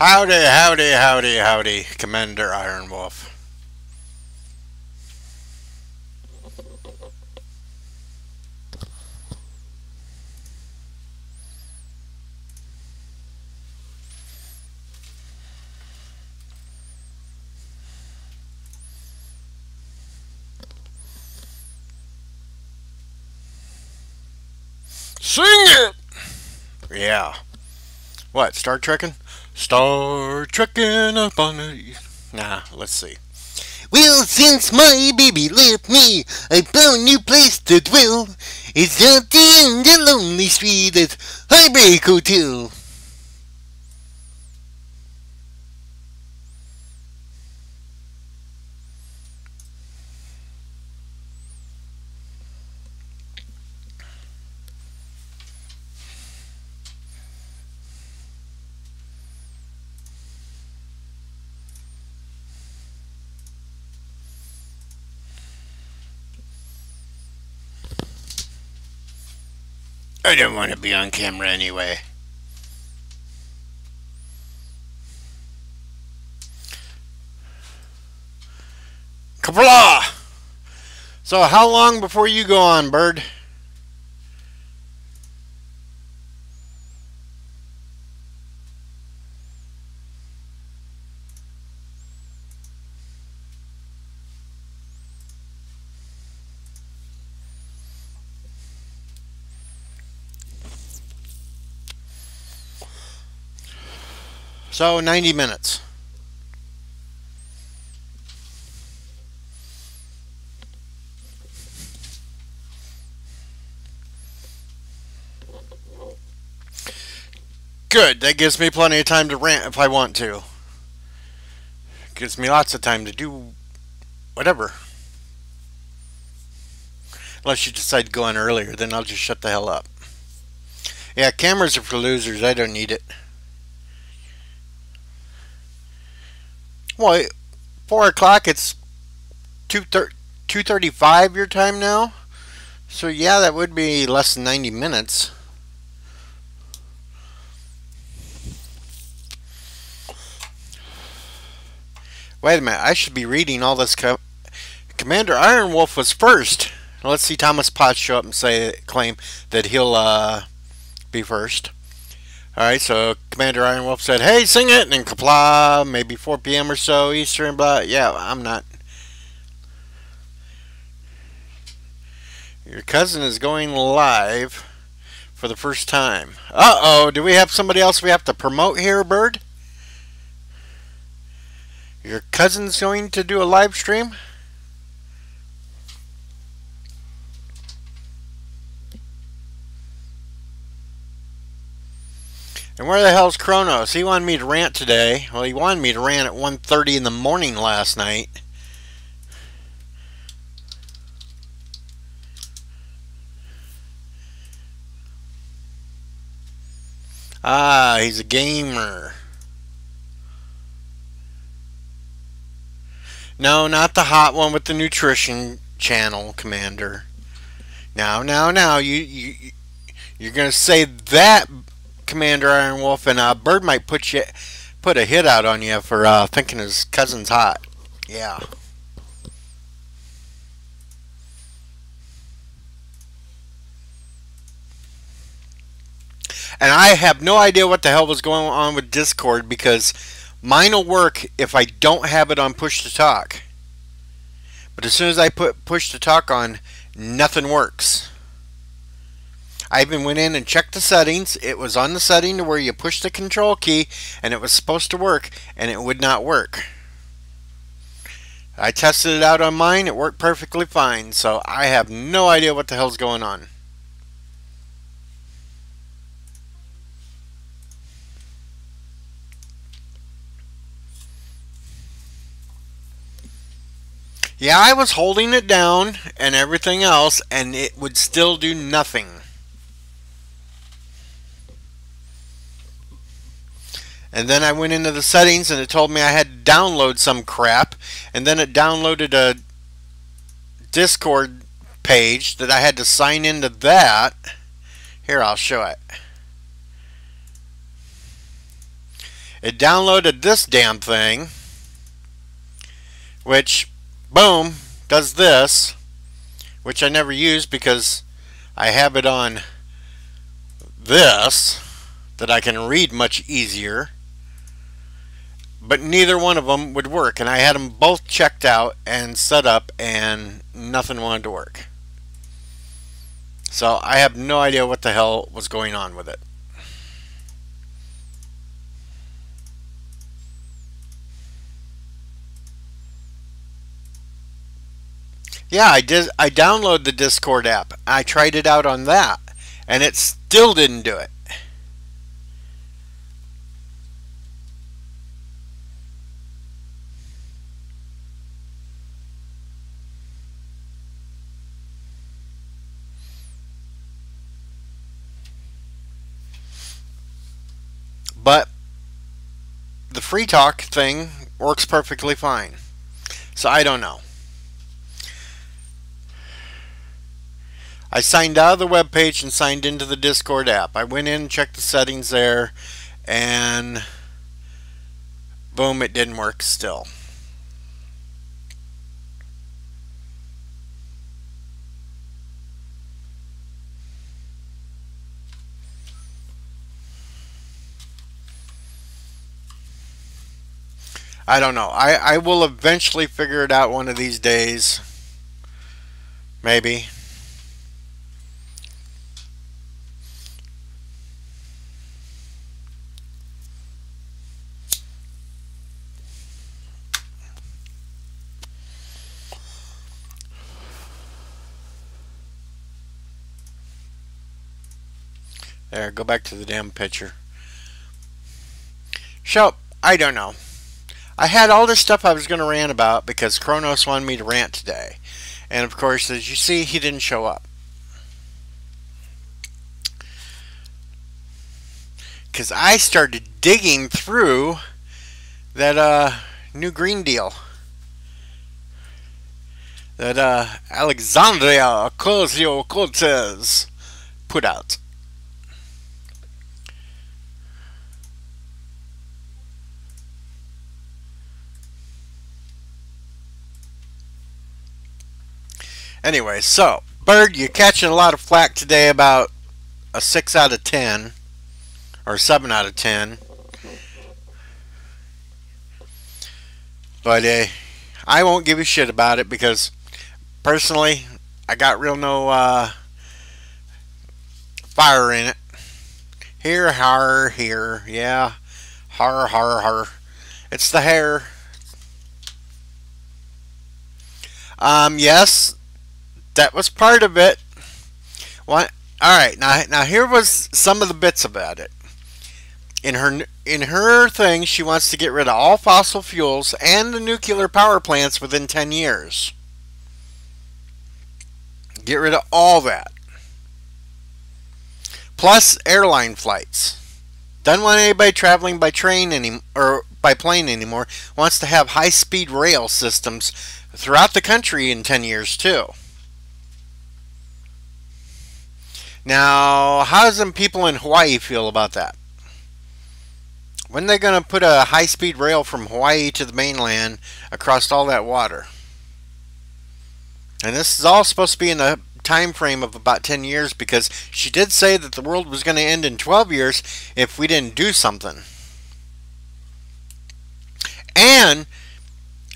Howdy, howdy, howdy, howdy, Commander Iron Wolf. Sing it! Yeah. What, Star Trekking? Star Trekking up on the... Nah, let's see. Well, since my baby left me, I found a new place to dwell. It's not the end of lonely street, it's Heartbreak Hotel. I don't want to be on camera anyway. Kapla! So how long before you go on, bird? So 90 minutes. Good, that gives me plenty of time to rant if I want to. Gives me lots of time to do whatever. Unless you decide to go on earlier, then I'll just shut the hell up. Yeah, cameras are for losers, I don't need it. Well, 4 o'clock, it's 2:35 your time now. So yeah, that would be less than 90 minutes. Wait a minute, I should be reading all this. Commander Iron Wolf was first. Let's see Thomas Potts show up and claim that he'll be first. Alright, so Commander Iron Wolf said, hey, sing it, and then kapla, maybe 4 p.m. or so, Eastern, blah. Yeah, I'm not. Your cousin is going live for the first time. Uh-oh, do we have somebody else we have to promote here, bird? Your cousin's going to do a live stream? And where the hell's Kronos? He wanted me to rant today. Well, he wanted me to rant at 1:30 in the morning last night. Ah, he's a gamer. No, not the hot one with the nutrition channel, Commander. Now, you're gonna say that, Commander Iron Wolf, and Bird might put a hit out on you for thinking his cousin's hot. Yeah. And I have no idea what the hell was going on with Discord, because mine will work if I don't have it on push to talk. But as soon as I put push to talk on, nothing works. I even went in and checked the settings. It was on the setting to where you push the control key and it was supposed to work, and it would not work. I tested it out on mine. It worked perfectly fine. So I have no idea what the hell's going on. Yeah, I was holding it down and everything else, and it would still do nothing. And then I went into the settings and it told me I had to download some crap, and then it downloaded a Discord page that I had to sign into that. Here, I'll show it. It downloaded this damn thing, which, boom, does this, which I never use because I have it on this that I can read much easier. But neither one of them would work, and I had them both checked out and set up, and nothing wanted to work. So I have no idea what the hell was going on with it. Yeah, I did. I downloaded the Discord app. I tried it out on that, and it still didn't do it. But the free talk thing works perfectly fine. So I don't know. I signed out of the web page and signed into the Discord app. I went in and checked the settings there, and boom, it didn't work still. I don't know. I will eventually figure it out one of these days. Maybe. There, go back to the damn picture. So, I don't know. I had all this stuff I was going to rant about because Kronos wanted me to rant today. And of course, as you see, he didn't show up. Because I started digging through that new Green Deal that Alexandria Ocasio-Cortez put out. Anyway, so, Bird, you're catching a lot of flack today about a 6 out of 10, or 7 out of 10. But I won't give you shit about it because, personally, I got real no fire in it. Here, har, here, yeah, har, har, har. It's the hair. Yes. That was part of it. What? All right. Now here was some of the bits about it. In her thing, she wants to get rid of all fossil fuels and the nuclear power plants within 10 years. Get rid of all that. Plus airline flights. Doesn't want anybody traveling by train or by plane anymore. Wants to have high-speed rail systems throughout the country in 10 years too. Now, how does them people in Hawaii feel about that? When are they going to put a high-speed rail from Hawaii to the mainland across all that water? And this is all supposed to be in a time frame of about 10 years because she did say that the world was going to end in 12 years if we didn't do something. And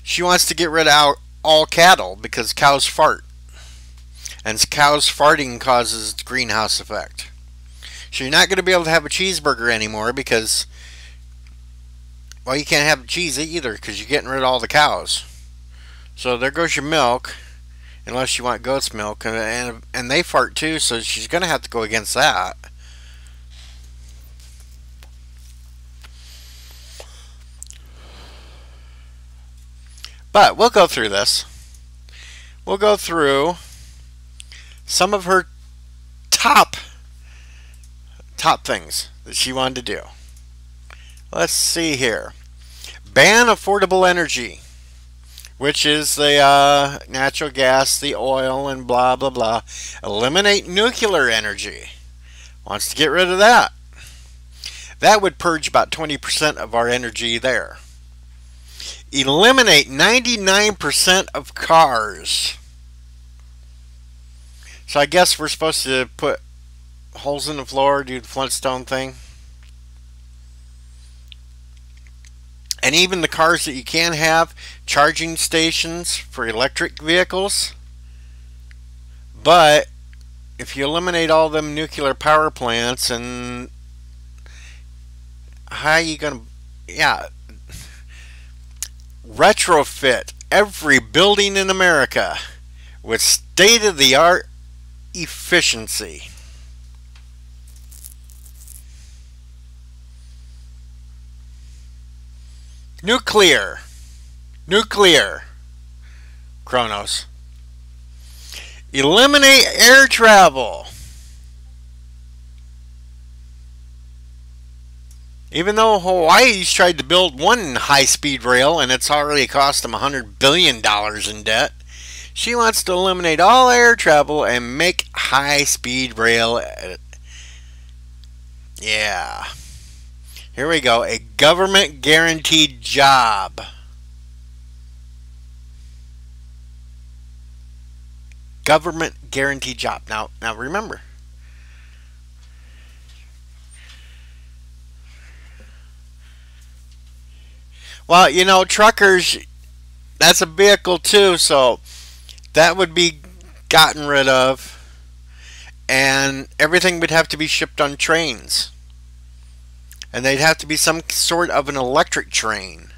she wants to get rid of all cattle because cows fart. And cows farting causes the greenhouse effect. So you're not going to be able to have a cheeseburger anymore because, well, you can't have cheese either because you're getting rid of all the cows. So there goes your milk, unless you want goat's milk, and they fart too, so she's going to have to go against that. But we'll go through this. We'll go through some of her top things that she wanted to do. Let's see here. Ban affordable energy, which is the natural gas, the oil, and blah, blah, blah. Eliminate nuclear energy. Wants to get rid of that. That would purge about 20% of our energy there. Eliminate 99% of cars. So I guess we're supposed to put holes in the floor, do the Flintstone thing. And even the cars that you can have, charging stations for electric vehicles. But if you eliminate all them nuclear power plants, and how are you going to, yeah, retrofit every building in America with state-of-the-art efficiency. Nuclear. Kronos. Eliminate air travel. Even though Hawaii's tried to build one high-speed rail and it's already cost them $100 billion in debt, she wants to eliminate all air travel and make high-speed rail. Yeah. Here we go. A government guaranteed job. Government guaranteed job. Now remember. Well, you know, truckers, that's a vehicle too, so that would be gotten rid of. And everything would have to be shipped on trains. And they'd have to be some sort of an electric train.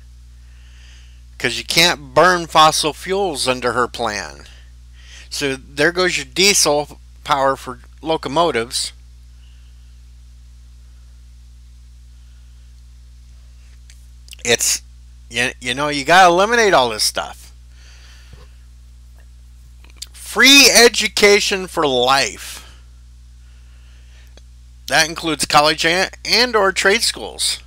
Because you can't burn fossil fuels under her plan. So there goes your diesel power for locomotives. It's, you know, you got to eliminate all this stuff. Free education for life. That includes college and or trade schools.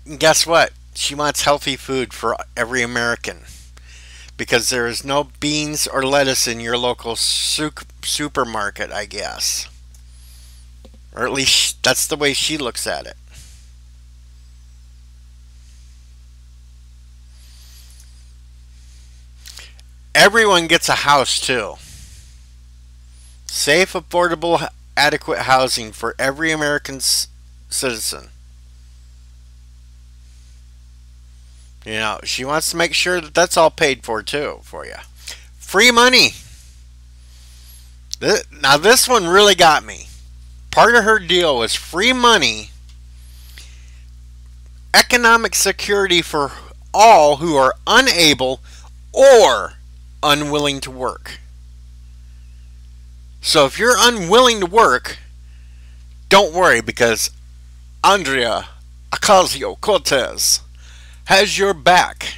And guess what? She wants healthy food for every American. Because there is no beans or lettuce in your local supermarket, I guess. Or at least that's the way she looks at it. Everyone gets a house too. Safe, affordable, adequate housing for every American citizen. You know, she wants to make sure that that's all paid for too for you. Free money. Now this one really got me. Part of her deal was free money, economic security for all who are unable or unwilling to work. So if you're unwilling to work, don't worry, because Andrea Ocasio-Cortez has your back.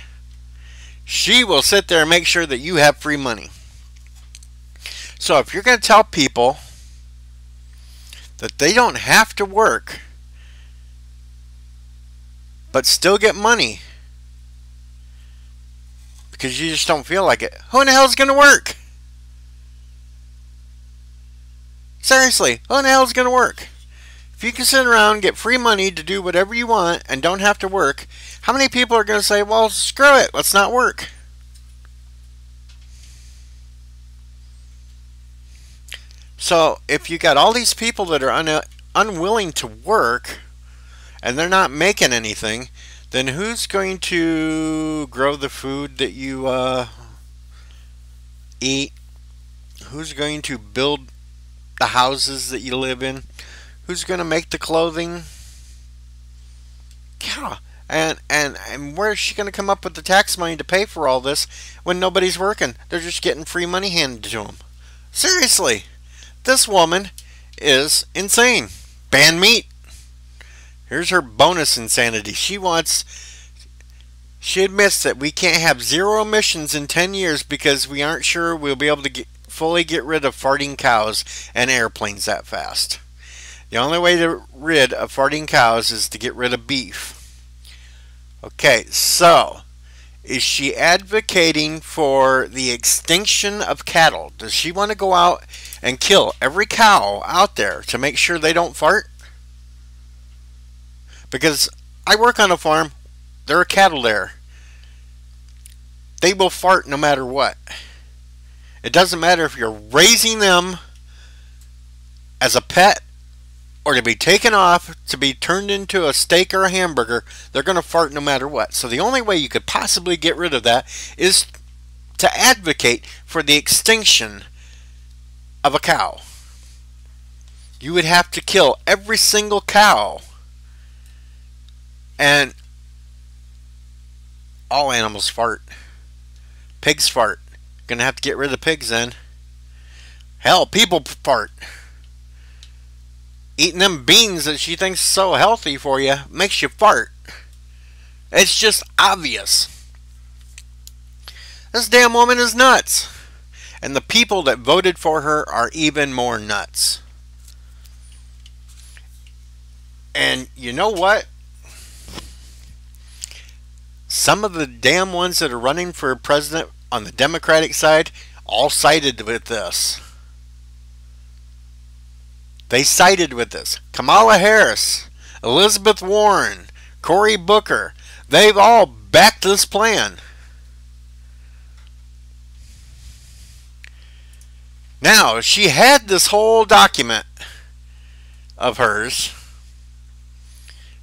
She will sit there and make sure that you have free money. So if you're going to tell people that they don't have to work but still get money because you just don't feel like it, who in the hell is going to work? Seriously, who in the hell is going to work? If you can sit around and get free money to do whatever you want and don't have to work, how many people are going to say, well, screw it, let's not work? So if you got all these people that are unwilling to work and they're not making anything, then who's going to grow the food that you eat? Who's going to build the houses that you live in? Who's going to make the clothing? Yeah. And where is she going to come up with the tax money to pay for all this when nobody's working? They're just getting free money handed to them. Seriously. This woman is insane. Ban meat. Here's her bonus insanity. She admits that we can't have zero emissions in 10 years because we aren't sure we'll be able to fully get rid of farting cows and airplanes that fast. The only way to rid of farting cows is to get rid of beef. Okay, so Is she advocating for the extinction of cattle? Does she want to go out and kill every cow out there to make sure they don't fart? Because I work on a farm. There are cattle there. They will fart no matter what. It doesn't matter if you're raising them as a pet or to be taken off to be turned into a steak or a hamburger. They're going to fart no matter what. So the only way you could possibly get rid of that is to advocate for the extinction of a cow. You would have to kill every single cow. And all animals fart. Pigs fart. Gonna have to get rid of the pigs then. Hell, people fart. Eating them beans that she thinks is so healthy for you makes you fart. It's just obvious. This damn woman is nuts. And the people that voted for her are even more nuts. And you know what? Some of the damn ones that are running for president on the Democratic side all sided with this. They sided with this. Kamala Harris, Elizabeth Warren, Cory Booker, they've all backed this plan. Now, she had this whole document of hers,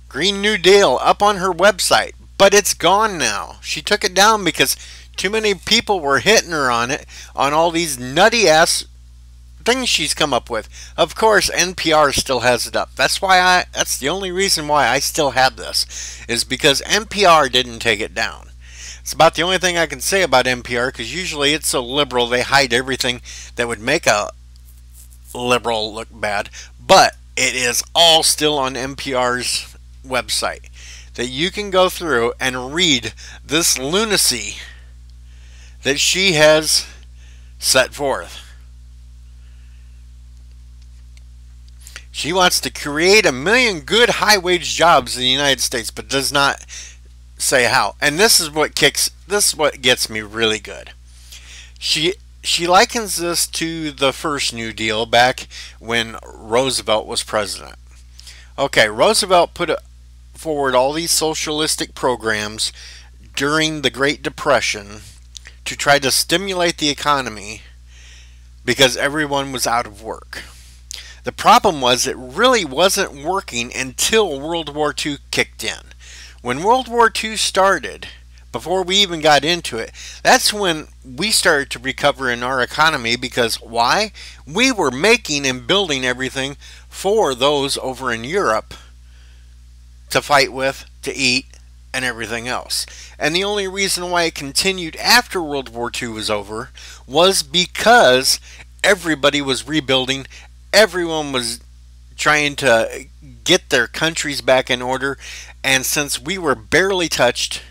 Green New Deal, up on her website, but it's gone now. She took it down because too many people were hitting her on it, on all these nutty ass things she's come up with. Of course, NPR still has it up. That's the only reason why I still have this, is because NPR didn't take it down. It's about the only thing I can say about NPR, because usually it's so liberal they hide everything that would make a liberal look bad. But it is all still on NPR's website, that you can go through and read this lunacy that she has set forth. She wants to create 1 million good high-wage jobs in the United States, but does not say how. And this is what gets me really good. She likens this to the first New Deal back when Roosevelt was president. Okay, Roosevelt put forward all these socialistic programs during the Great Depression to try to stimulate the economy because everyone was out of work. The problem was it really wasn't working until World War II kicked in. When World War II started, before we even got into it, that's when we started to recover in our economy, because why? We were making and building everything for those over in Europe to fight with, to eat, and everything else. And the only reason why it continued after World War II was over was because everybody was rebuilding. Everyone was trying to get their countries back in order. And since we were barely touched,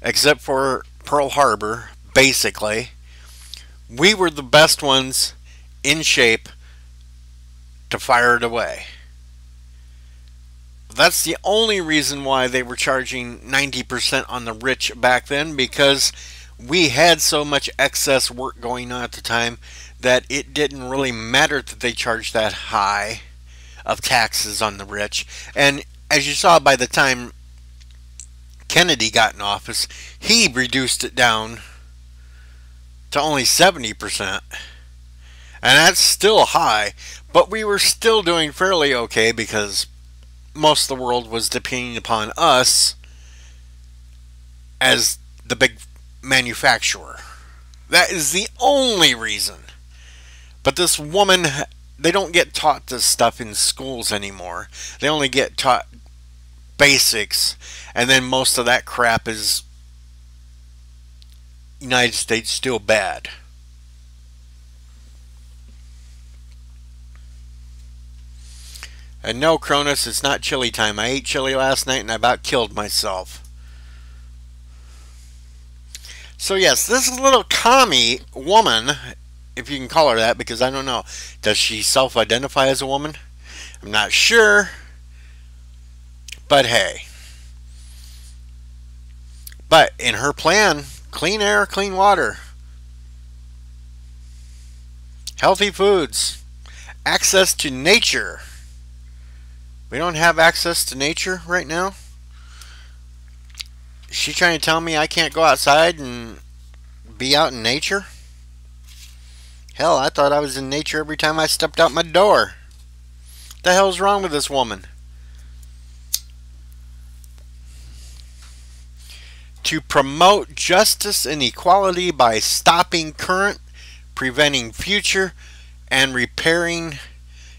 except for Pearl Harbor, basically, we were the best ones in shape to fire it away. That's the only reason why they were charging 90% on the rich back then, because we had so much excess work going on at the time that it didn't really matter that they charged that high of taxes on the rich. And as you saw, by the time Kennedy got in office, he reduced it down to only 70%. And that's still high, but we were still doing fairly okay because most of the world was depending upon us as the big manufacturer. That is the only reason. But this woman, they don't get taught this stuff in schools anymore. They only get taught basics, and then most of that crap is United States still bad. And no, Cronus, it's not chili time. I ate chili last night and I about killed myself. So yes, this little commie woman, if you can call her that, because I don't know. Does she self-identify as a woman? I'm not sure. But hey. But in her plan, clean air, clean water, healthy foods, access to nature. We don't have access to nature right now. Is she trying to tell me I can't go outside and be out in nature? Hell, I thought I was in nature every time I stepped out my door. What the hell's wrong with this woman? To promote justice and equality by stopping current, preventing future, and repairing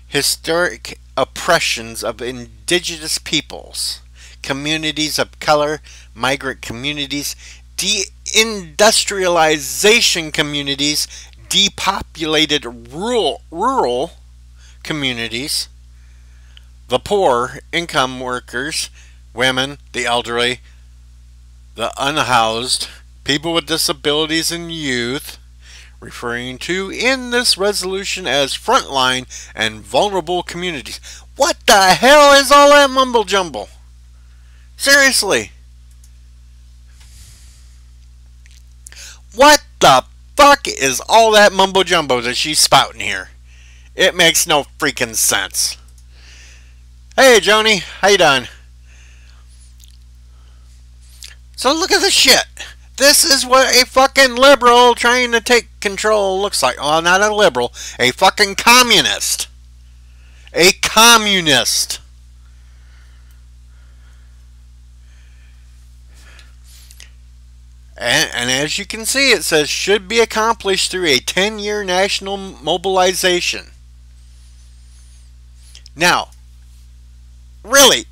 historic oppressions of indigenous peoples, communities of color, migrant communities, deindustrialization communities, depopulated rural communities, the poor, income workers, women, the elderly, the unhoused, people with disabilities, and youth, referring to in this resolution as frontline and vulnerable communities. What the hell is all that mumble jumble? Seriously. What the fuck is all that mumbo jumbo that she's spouting here? It makes no freaking sense. Hey Joni, how you doing? So look at this shit. This is what a fucking liberal trying to take control looks like. Well, not a liberal, a fucking communist. A communist. And as you can see, it says should be accomplished through a 10-year national mobilization. Now, really,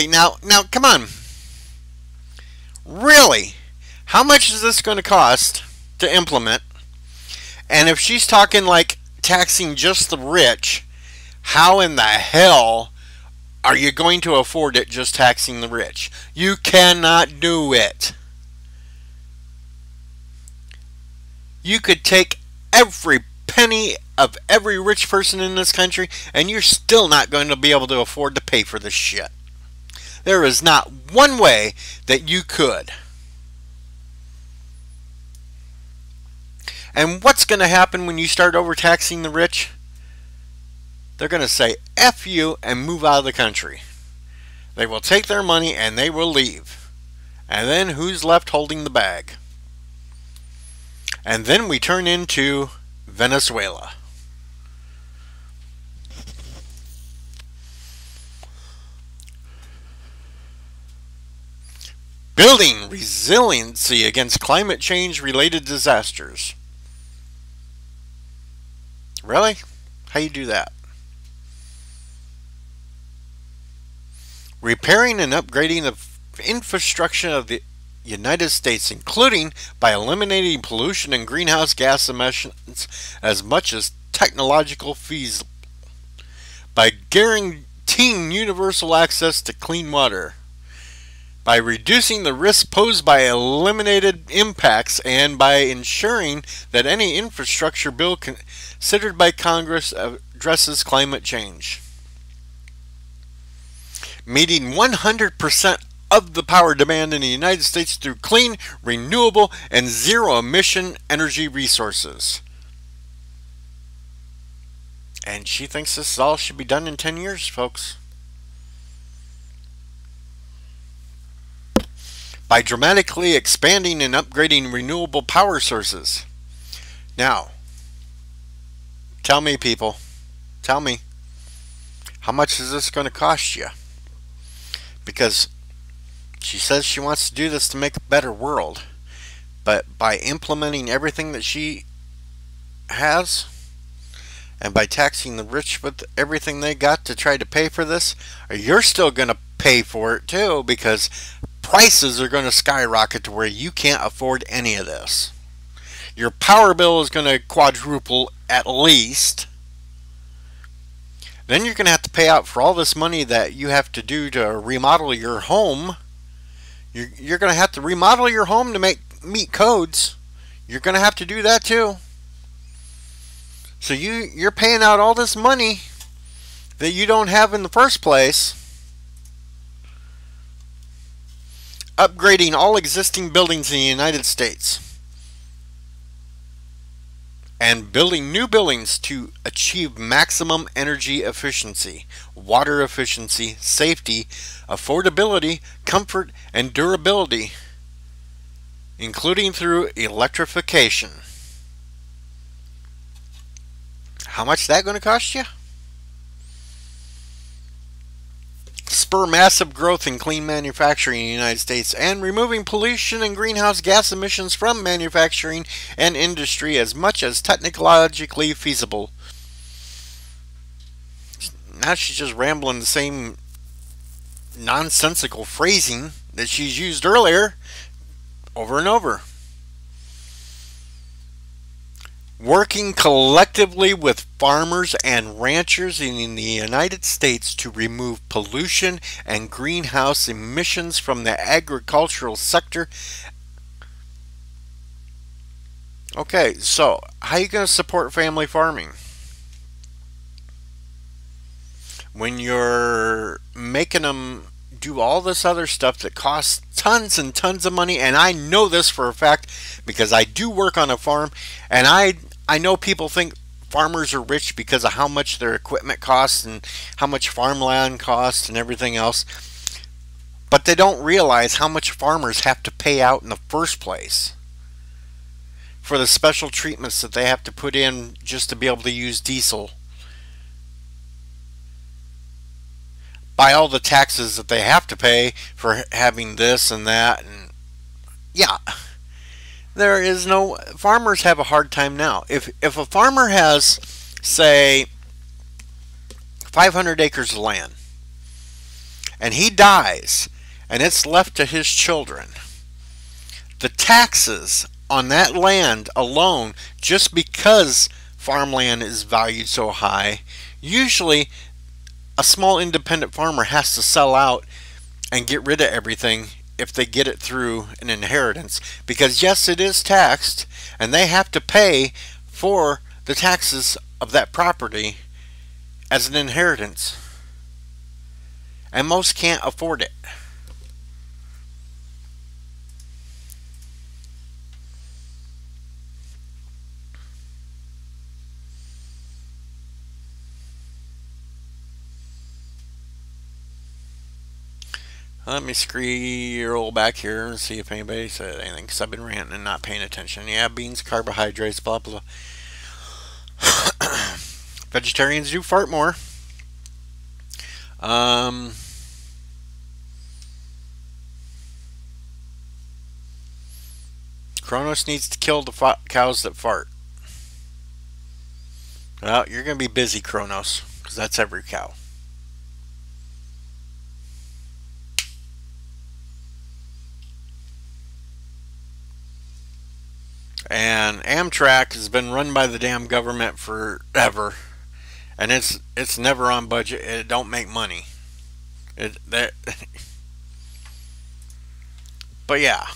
now come on. Really, how much is this going to cost to implement? And if she's talking like taxing just the rich, how in the hell are you going to afford it just taxing the rich? You cannot do it. You could take every penny of every rich person in this country and you're still not going to be able to afford to pay for this shit. There is not one way that you could. And what's going to happen when you start overtaxing the rich? They're going to say F you and move out of the country. They will take their money and they will leave. And then who's left holding the bag? And then we turn into Venezuela. Building resiliency against climate change related disasters. Really? How you do that? Repairing and upgrading the infrastructure of the United States, including by eliminating pollution and greenhouse gas emissions as much as technological feasible, by guaranteeing universal access to clean water, by reducing the risk posed by eliminated impacts, and by ensuring that any infrastructure bill considered by Congress addresses climate change. Meeting 100% of the power demand in the United States through clean, renewable, and zero-emission energy resources. And she thinks this all should be done in 10 years, folks. By dramatically expanding and upgrading renewable power sources. Now, tell me, people, tell me, how much is this going to cost you? Because she says she wants to do this to make a better world, but by implementing everything that she has, and by taxing the rich with everything they got to try to pay for this, you're still going to pay for it too, because prices are going to skyrocket to where you can't afford any of this. Your power bill is going to quadruple at least. Then you're going to have to pay out for all this money that you have to do to remodel your home. You're going to have to remodel your home to meet codes. You're going to have to do that too. So you're paying out all this money that you don't have in the first place. upgrading all existing buildings in the United States, and building new buildings to achieve maximum energy efficiency, water efficiency, safety, affordability, comfort, and durability, including through electrification. How much is that going to cost you? Spur massive growth in clean manufacturing in the United States and removing pollution and greenhouse gas emissions from manufacturing and industry as much as technologically feasible. Now she's just rambling the same nonsensical phrasing that she's used earlier over and over. Working collectively with farmers and ranchers in the United States to remove pollution and greenhouse emissions from the agricultural sector. Okay, so how are you going to support family farming when you're making them do all this other stuff that costs tons and tons of money? And I know this for a fact because I do work on a farm, and I know people think farmers are rich because of how much their equipment costs and how much farmland costs and everything else. But they don't realize how much farmers have to pay out in the first place for the special treatments that they have to put in just to be able to use diesel. By all the taxes that they have to pay for having this and that. And yeah. There is no, farmers have a hard time now. If a farmer has, say, 500 acres of land, and he dies, and it's left to his children, the taxes on that land alone, just because farmland is valued so high, usually a small independent farmer has to sell out and get rid of everything if they get it through an inheritance, because yes, it is taxed and they have to pay for the taxes of that property as an inheritance, and most can't afford it. Let me scroll back here and see if anybody said anything, because I've been ranting and not paying attention. Yeah, beans, carbohydrates, blah, blah, blah. Vegetarians do fart more. Kronos needs to kill the cows that fart. Well, you're going to be busy, Kronos, because that's every cow. And Amtrak has been run by the damn government forever, and it's never on budget. It don't make money. But yeah,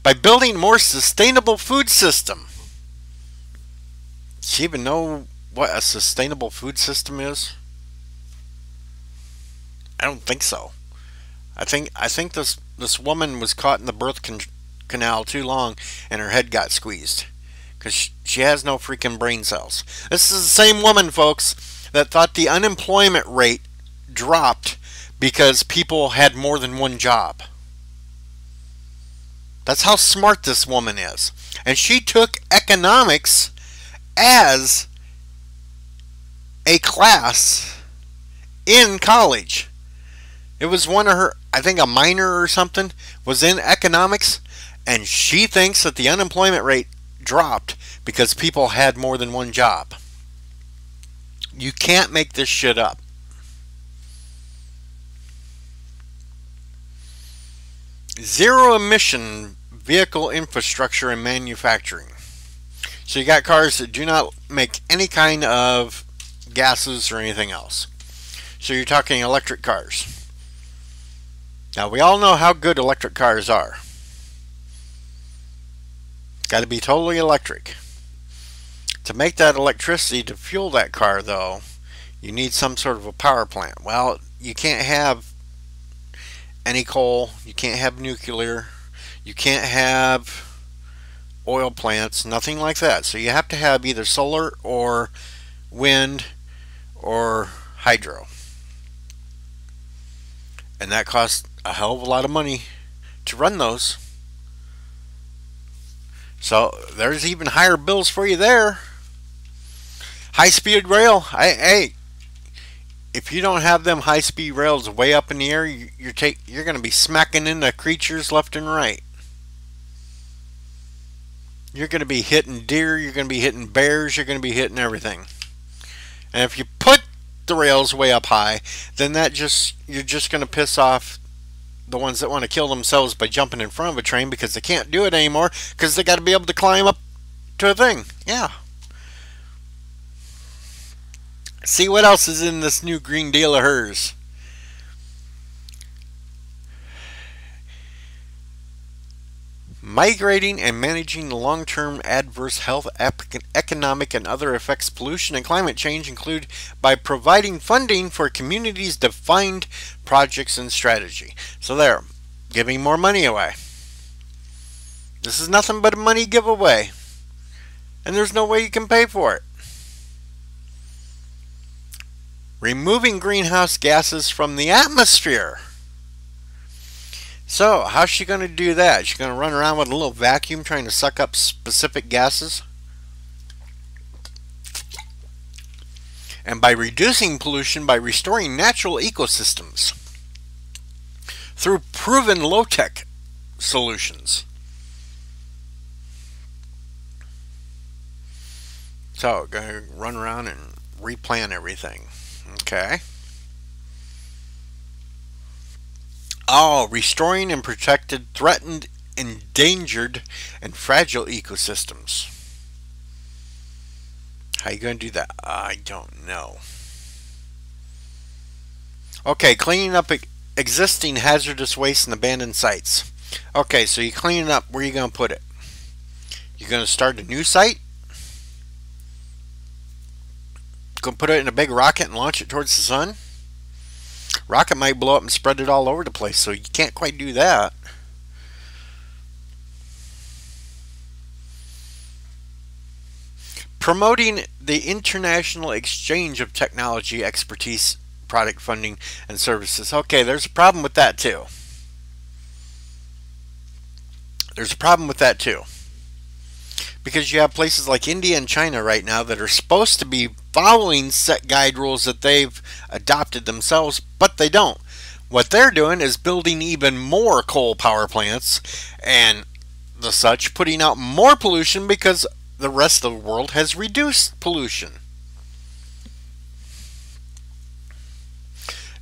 by building more sustainable food system. Do you even know what a sustainable food system is? I don't think so. I think this woman was caught in the birth canal too long and her head got squeezed because she has no freaking brain cells. This is the same woman, folks, that thought the unemployment rate dropped because people had more than one job. That's how smart this woman is. And she took economics as a class in college. It was one of her, I think a minor or something, was in economics. And she thinks that the unemployment rate dropped because people had more than one job. You can't make this shit up. Zero emission vehicle infrastructure and manufacturing. So you got cars that do not make any kind of gases or anything else. So you're talking electric cars. Now we all know how good electric cars are. Got to be totally electric. To make that electricity to fuel that car, though, you need some sort of a power plant. Well, you can't have any coal. You can't have nuclear. You can't have oil plants. Nothing like that. So you have to have either solar or wind or hydro. And that costs a hell of a lot of money to run those. So there's even higher bills for you there. High-speed rail. Hey, if you don't have them high-speed rails way up in the air, you're going to be smacking into creatures left and right. You're going to be hitting deer. You're going to be hitting bears. You're going to be hitting everything. And if you put the rails way up high, then you're just going to piss off the ones that want to kill themselves by jumping in front of a train because they can't do it anymore because they got to be able to climb up to a thing. Yeah. See what else is in this new Green Deal of hers. Migrating and managing the long-term adverse health, economic, and other effects of pollution and climate change include by providing funding for communities' defined projects and strategy. So there, giving more money away. This is nothing but a money giveaway. And there's no way you can pay for it. Removing greenhouse gases from the atmosphere. So, how's she going to do that? She's going to run around with a little vacuum trying to suck up specific gases? And by reducing pollution by restoring natural ecosystems through proven low-tech solutions. So, going to run around and replant everything. Okay. Oh, restoring and protected, threatened, endangered, and fragile ecosystems. How you going to do that? I don't know. Okay, cleaning up existing hazardous waste and abandoned sites. Okay, so you clean it up. Where are you going to put it? You're going to start a new site? Going to put it in a big rocket and launch it towards the sun? Rocket might blow up and spread it all over the place, so you can't quite do that. Promoting the international exchange of technology, expertise, product funding, and services. Okay, there's a problem with that too. There's a problem with that too. Because you have places like India and China right now that are supposed to be following set guide rules that they've adopted themselves, but they don't. What they're doing is building even more coal power plants and the such, putting out more pollution because the rest of the world has reduced pollution.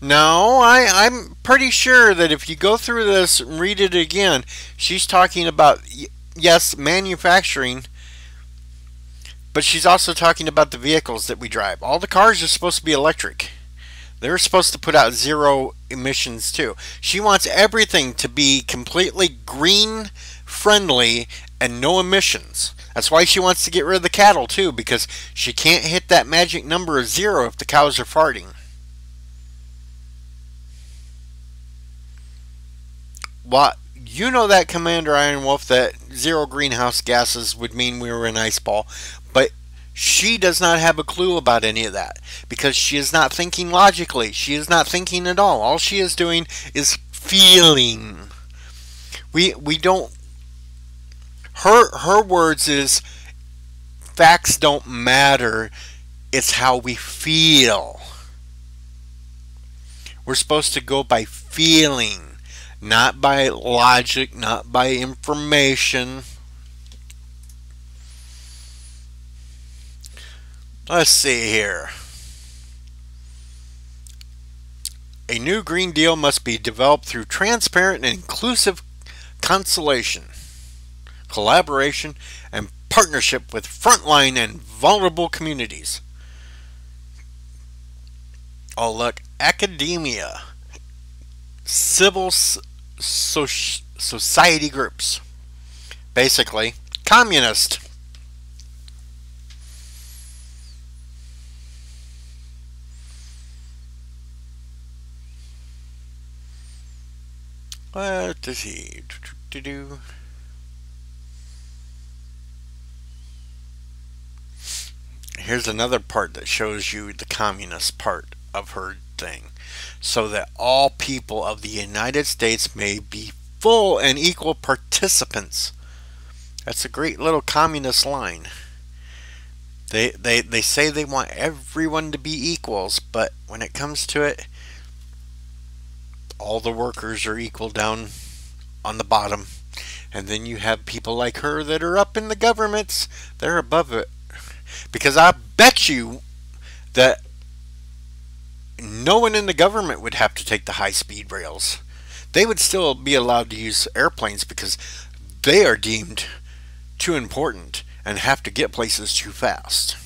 No, I'm pretty sure that if you go through this and read it again, she's talking about, yes, manufacturing, but she's also talking about the vehicles that we drive. All the cars are supposed to be electric. They're supposed to put out zero emissions too. She wants everything to be completely green friendly and no emissions. That's why she wants to get rid of the cattle too, because she can't hit that magic number of 0 if the cows are farting. What? You know that, Commander Iron Wolf, that 0 greenhouse gases would mean we were an ice ball. But she does not have a clue about any of that because she is not thinking logically. She is not thinking at all. All she is doing is feeling. We don't. Her words is facts don't matter. It's how we feel. We're supposed to go by feeling, not by logic, not by information. Let's see here. A new Green Deal must be developed through transparent and inclusive consultation, collaboration, and partnership with frontline and vulnerable communities. Oh, look, academia, civil society groups, basically communist. What does he do? Here's another part that shows you the communist part of her thing. So that all people of the United States may be full and equal participants. That's a great little communist line. They say they want everyone to be equals, but when it comes to it, all the workers are equal down on the bottom. And then you have people like her that are up in the governments. They're above it. Because I bet you that no one in the government would have to take the high-speed rails. They would still be allowed to use airplanes because they are deemed too important and have to get places too fast.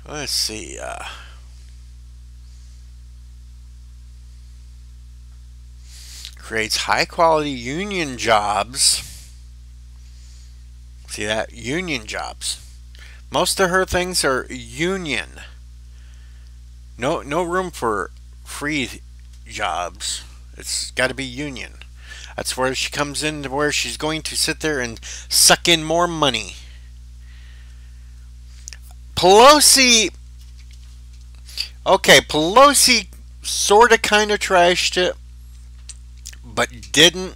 Let's see. Creates high-quality union jobs. See that? Union jobs. Most of her things are union. No room for free jobs. It's got to be union. That's where she comes in, to where she's going to sit there and suck in more money. Pelosi. Okay, Pelosi sort of kind of trashed it, but didn't.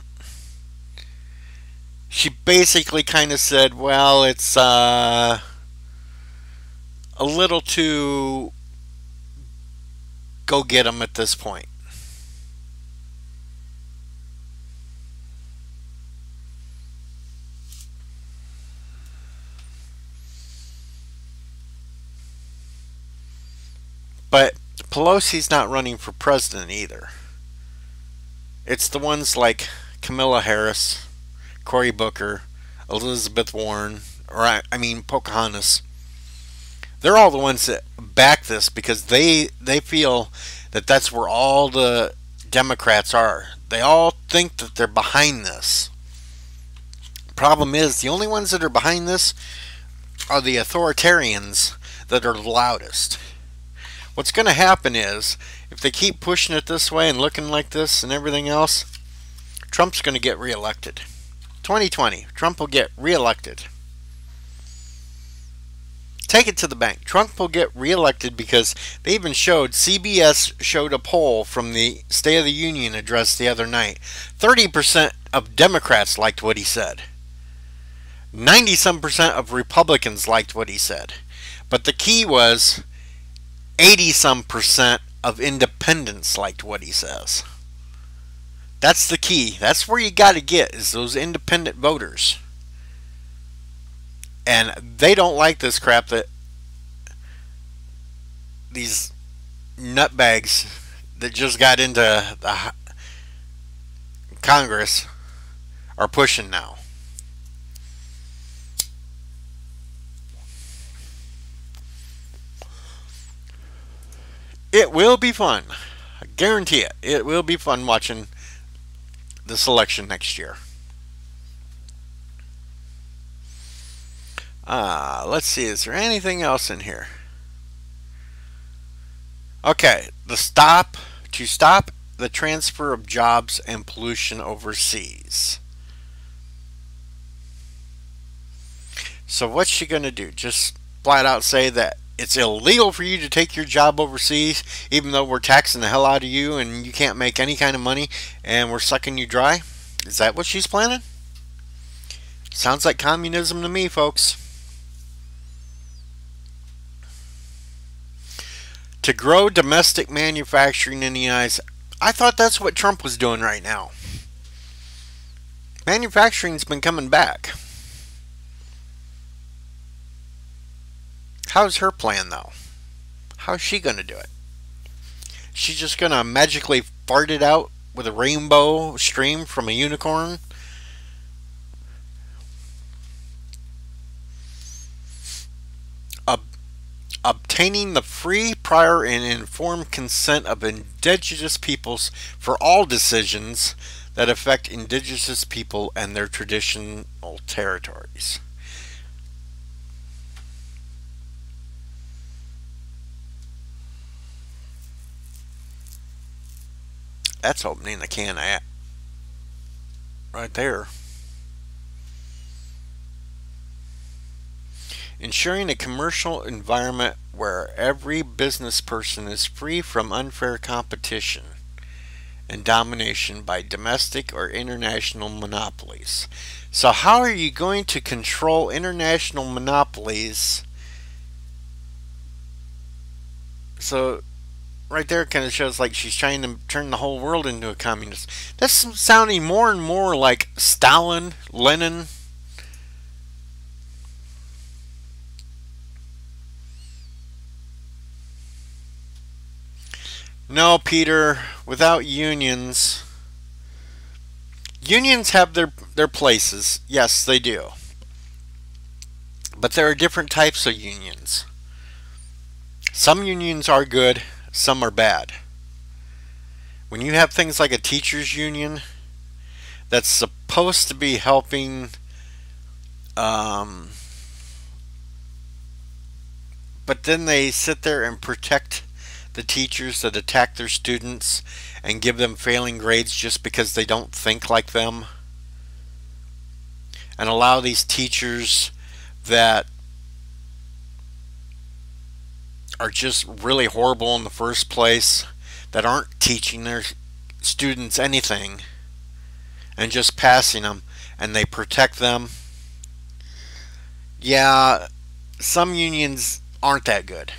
She basically kind of said, well, it's a little too go get 'em at this point. But Pelosi's not running for president either. It's the ones like Kamala Harris, Cory Booker, Elizabeth Warren, or I mean Pocahontas. They're all the ones that back this because they feel that that's where all the Democrats are. They all think that they're behind this. Problem is, the only ones that are behind this are the authoritarians that are the loudest. What's going to happen is, if they keep pushing it this way and looking like this and everything else, Trump's going to get reelected. 2020, Trump will get reelected. Take it to the bank. Trump will get reelected because they even showed, CBS showed a poll from the State of the Union address the other night. 30% of Democrats liked what he said. 90-some% of Republicans liked what he said. But the key was 80-some% of independents liked what he says. That's the key. That's where you got to get, is those independent voters. And they don't like this crap that these nutbags that just got into the Congress are pushing now. It will be fun. I guarantee it. It will be fun watching this election next year. Let's see. Is there anything else in here? Okay. To stop the transfer of jobs and pollution overseas. So what's she going to do? Just flat out say that it's illegal for you to take your job overseas, even though we're taxing the hell out of you and you can't make any kind of money and we're sucking you dry? Is that what she's planning? Sounds like communism to me, folks. To grow domestic manufacturing in the United States. I thought that's what Trump was doing right now. Manufacturing's been coming back. How's her plan, though? How's she going to do it? She's just going to magically fart it out with a rainbow stream from a unicorn? Obtaining the free, prior, and informed consent of indigenous peoples for all decisions that affect indigenous people and their traditional territories. That's opening the can of right there. Ensuring a commercial environment where every business person is free from unfair competition and domination by domestic or international monopolies. So how are you going to control international monopolies? So right there kind of shows like she's trying to turn the whole world into a communist. That's sounding more and more like Stalin, Lenin. No, Peter, without unions. Unions have their places. Yes, they do. But there are different types of unions. Some unions are good, some are bad. When you have things like a teachers union that's supposed to be helping but then they sit there and protect the teachers that attack their students and give them failing grades just because they don't think like them, and allow these teachers that are just really horrible in the first place, that aren't teaching their students anything and just passing them, and they protect them. Yeah, some unions aren't that good.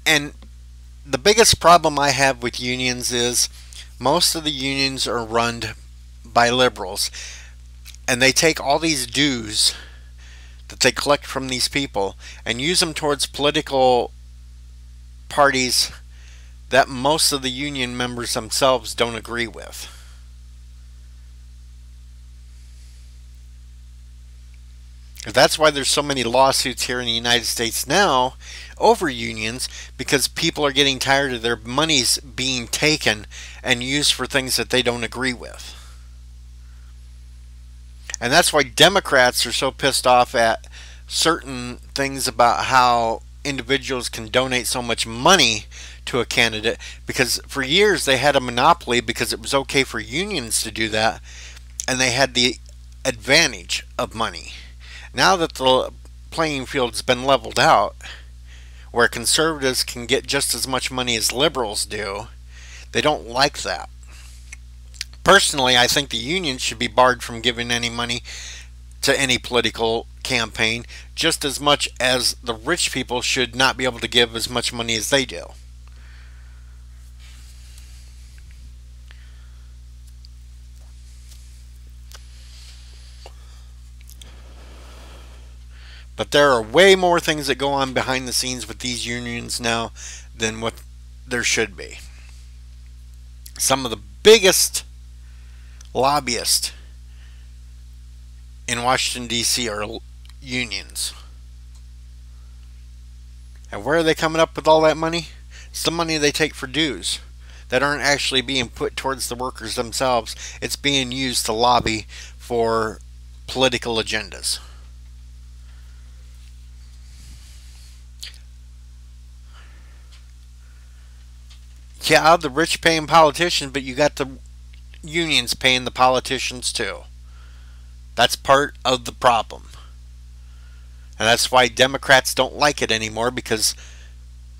And the biggest problem I have with unions is most of the unions are run by liberals, and they take all these dues that they collect from these people and use them towards political parties that most of the union members themselves don't agree with. That's why there's so many lawsuits here in the United States now over unions, because people are getting tired of their monies being taken and used for things that they don't agree with. And that's why Democrats are so pissed off at certain things about how individuals can donate so much money to a candidate, because for years they had a monopoly because it was okay for unions to do that, and they had the advantage of money. Now that the playing field's been leveled out, where conservatives can get just as much money as liberals do, they don't like that. Personally, I think the unions should be barred from giving any money to any political campaign, just as much as the rich people should not be able to give as much money as they do. But there are way more things that go on behind the scenes with these unions now than what there should be. Some of the biggest lobbyists in Washington, D.C. are unions. And where are they coming up with all that money? It's the money they take for dues that aren't actually being put towards the workers themselves. It's being used to lobby for political agendas. Yeah, the rich paying politicians, but you got the unions paying the politicians too. That's part of the problem. And that's why Democrats don't like it anymore, because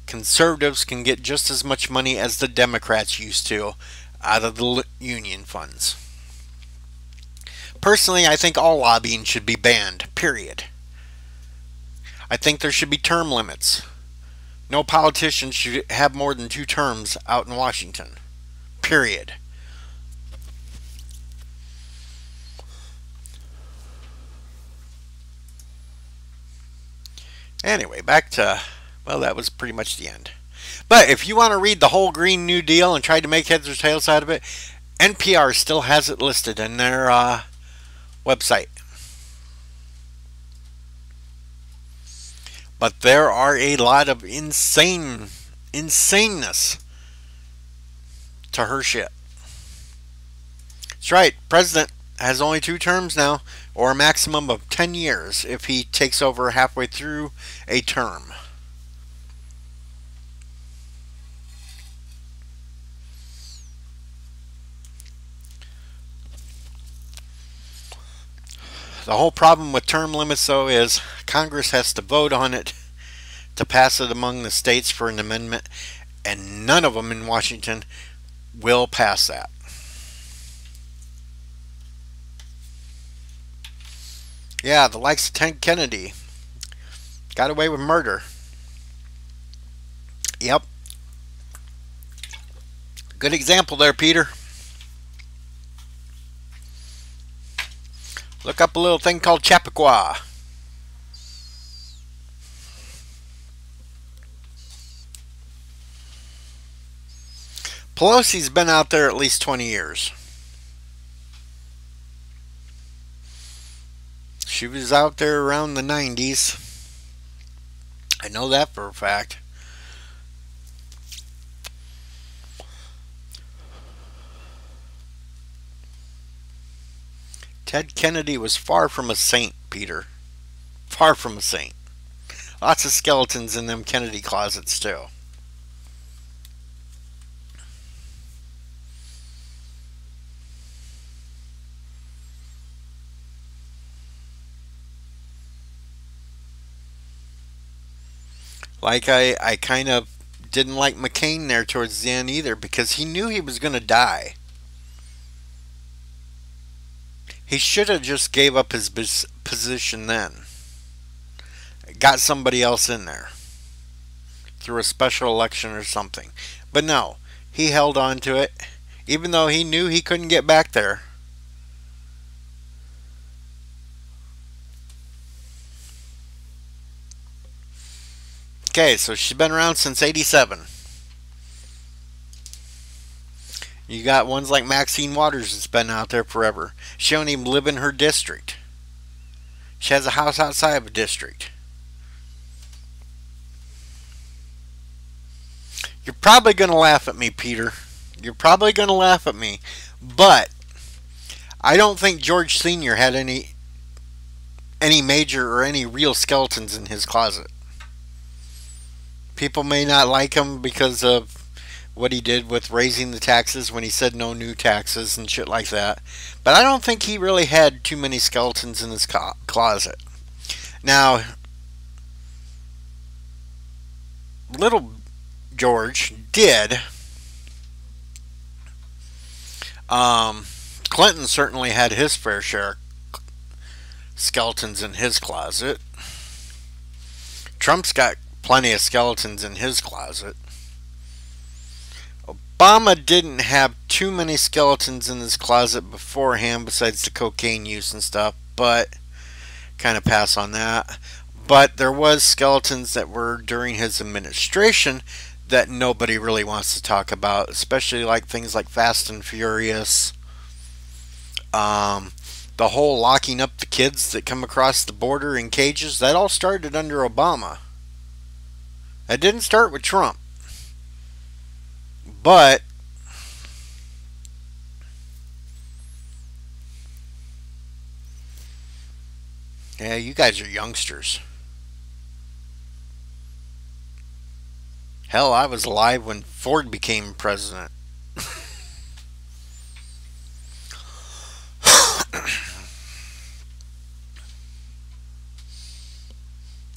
conservatives can get just as much money as the Democrats used to out of the union funds. Personally, I think all lobbying should be banned, period. I think there should be term limits. No politician should have more than 2 terms out in Washington. Period. Anyway, back to, well, that was pretty much the end. But if you want to read the whole Green New Deal and try to make heads or tails out of it, NPR still has it listed in their website. But there are a lot of insane insaneness to her shit. That's right. President has only 2 terms now, or a maximum of 10 years if he takes over halfway through a term. The whole problem with term limits, though, is Congress has to vote on it to pass it among the states for an amendment, and none of them in Washington will pass that. Yeah, the likes of Ted Kennedy got away with murder. Yep. Good example there, Peter. Look up a little thing called Chappaqua. Pelosi's been out there at least 20 years. She was out there around the 90s. I know that for a fact. Ted Kennedy was far from a saint, Peter. Far from a saint. Lots of skeletons in them Kennedy closets, too. Like I kind of didn't like McCain there towards the end either, because he knew he was going to die. He should have just gave up his position then. Got somebody else in there. Through a special election or something. But no, he held on to it, even though he knew he couldn't get back there. Okay, so she's been around since '87. You got ones like Maxine Waters that's been out there forever. She don't even live in her district. She has a house outside of a district. You're probably going to laugh at me, Peter. You're probably going to laugh at me. But I don't think George Sr. had any major or any real skeletons in his closet. People may not like him because of what he did with raising the taxes when he said no new taxes and shit like that. But I don't think he really had too many skeletons in his closet. Now, little George did. Clinton certainly had his fair share of skeletons in his closet. Trump's got plenty of skeletons in his closet. Obama didn't have too many skeletons in his closet beforehand besides the cocaine use and stuff, but kind of pass on that. But there was skeletons that were during his administration that nobody really wants to talk about, especially like things like Fast and Furious. The whole locking up the kids that come across the border in cages, that all started under Obama. It didn't start with Trump. But yeah, you guys are youngsters. Hell, I was alive when Ford became president.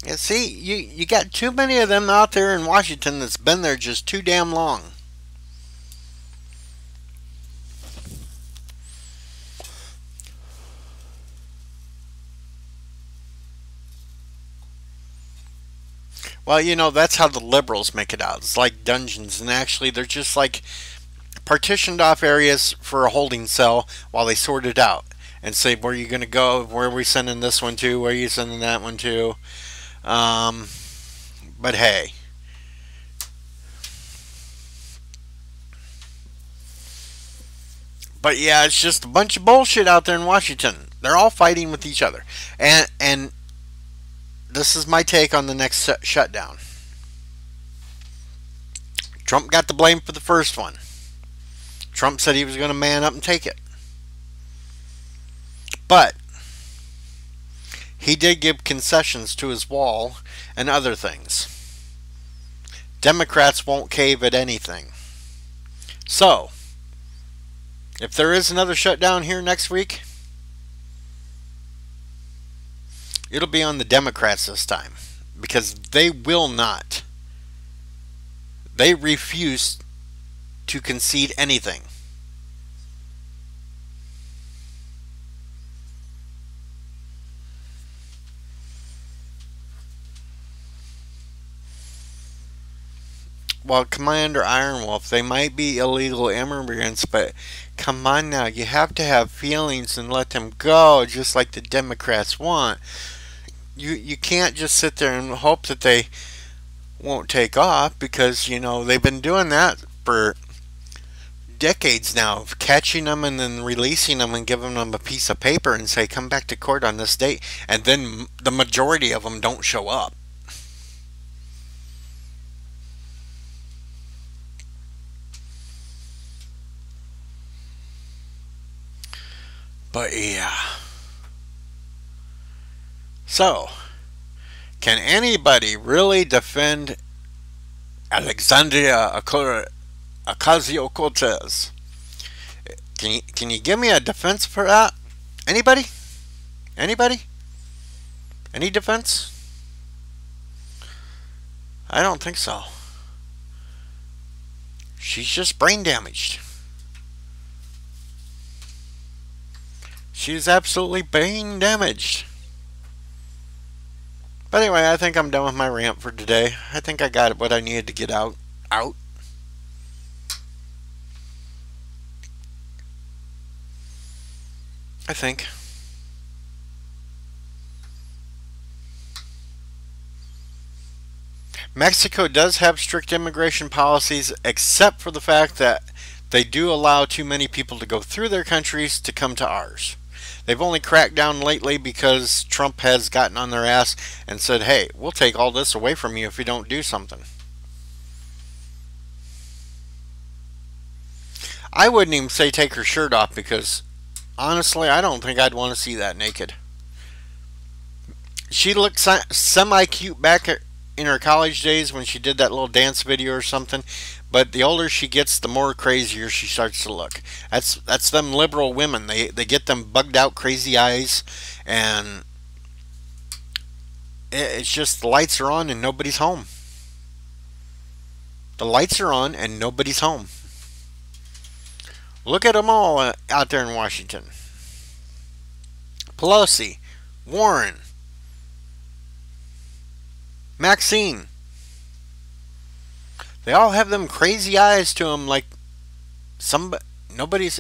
Yeah, see, you got too many of them out there in Washington that's been there just too damn long. Well, you know, that's how the liberals make it out. It's like dungeons, and actually they're just like partitioned off areas for a holding cell while they sort it out and say, where are you going to go? Where are we sending this one to? Where are you sending that one to? But hey. But yeah, it's just a bunch of bullshit out there in Washington. They're all fighting with each other. And this is my take on the next shutdown. Trump got the blame for the first one. Trump said he was going to man up and take it. But he did give concessions to his wall and other things. Democrats won't cave at anything. So, if there is another shutdown here next week, it'll be on the Democrats this time. Because they will not. They refuse to concede anything. Well, Commander Ironwolf, they might be illegal immigrants, but come on now, you have to have feelings and let them go, just like the Democrats want. You can't just sit there and hope that they won't take off, because, you know, they've been doing that for decades now, of catching them and then releasing them and giving them a piece of paper and say, come back to court on this date, and then the majority of them don't show up. But yeah. So, can anybody really defend Alexandria Ocasio-Cortez? Can you give me a defense for that? Anybody? Anybody? Any defense? I don't think so. She's just brain damaged. She's absolutely brain damaged. But anyway, I think I'm done with my rant for today. I think I got what I needed to get out. I think. Mexico does have strict immigration policies, except for the fact that they do allow too many people to go through their countries to come to ours. They've only cracked down lately because Trump has gotten on their ass and said, hey, we'll take all this away from you if you don't do something. I wouldn't even say take her shirt off, because honestly, I don't think I'd want to see that naked. She looked semi-cute back in her college days when she did that little dance video or something, but the older she gets, the more crazier she starts to look. That's them liberal women. They get them bugged out crazy eyes, and it's just the lights are on and nobody's home. The lights are on and nobody's home. Look at them all out there in Washington. Pelosi, Warren, Maxine. They all have them crazy eyes to them, like nobody's.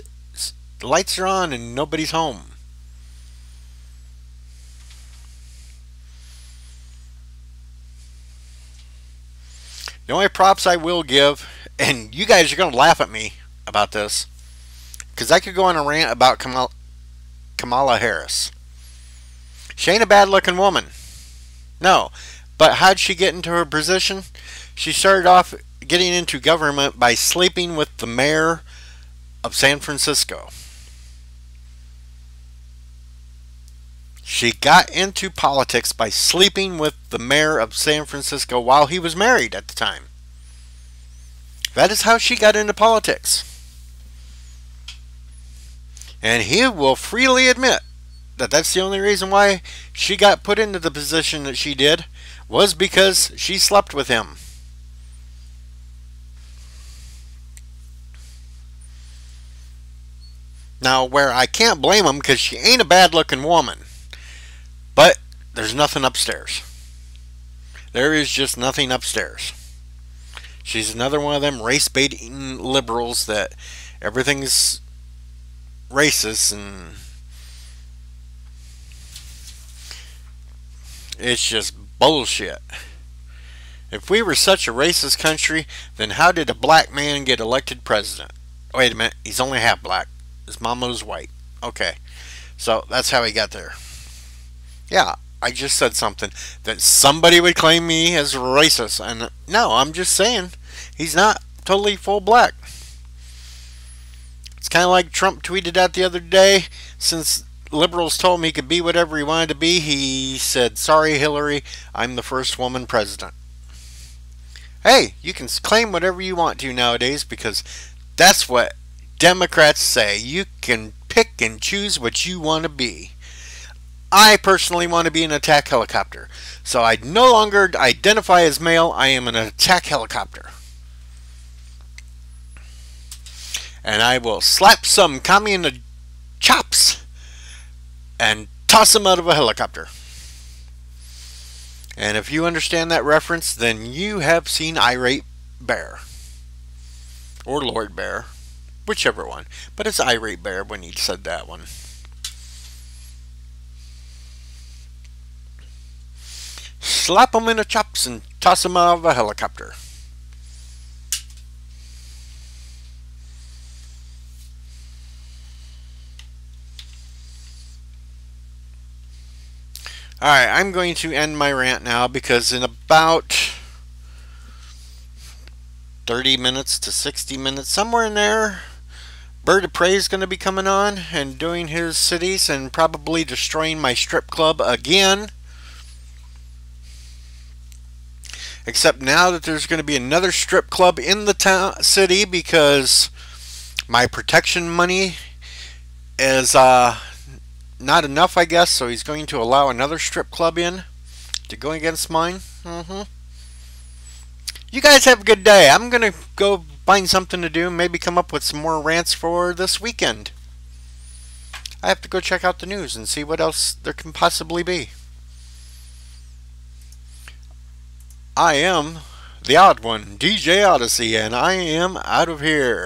The lights are on and nobody's home. The only props I will give, and you guys are going to laugh at me about this, because I could go on a rant about Kamala Harris. She ain't a bad looking woman. No. But how'd she get into her position? She started off getting into government by sleeping with the mayor of San Francisco. She got into politics by sleeping with the mayor of San Francisco while he was married at the time. That is how she got into politics. And he will freely admit that that's the only reason why she got put into the position that she did, was because she slept with him. Now, where I can't blame him, because she ain't a bad looking woman, but there's nothing upstairs. There is just nothing upstairs. She's another one of them race-baiting liberals that everything's racist, and it's just bullshit. If we were such a racist country, then how did a black man get elected president? Wait a minute, he's only half black. His mama was white. Okay, so that's how he got there. Yeah, I just said something that somebody would claim me as racist, and no, I'm just saying he's not totally full black. It's kind of like Trump tweeted that the other day. Since liberals told him he could be whatever he wanted to be, he said, "Sorry, Hillary, I'm the first woman president." Hey, you can claim whatever you want to nowadays because that's what Democrats say. You can pick and choose what you want to be. I personally want to be an attack helicopter. So I no longer identify as male. I am an attack helicopter. And I will slap some commie in the chops and toss him out of a helicopter. And if you understand that reference, then you have seen Irate Bear. Or Lord Bear. Whichever one. But it's Irate Bear when he said that one. Slap him in the chops and toss him out of a helicopter. Alright, I'm going to end my rant now because in about 30 minutes to 60 minutes, somewhere in there, Bird of Prey is going to be coming on and doing his cities and probably destroying my strip club again. Except now that there's going to be another strip club in the city because my protection money is not enough, I guess, so he's going to allow another strip club in to go against mine. You guys have a good day. I'm going to go find something to do, maybe come up with some more rants for this weekend. I have to go check out the news and see what else there can possibly be. I am the odd one, DJ Odyssey, and I am out of here.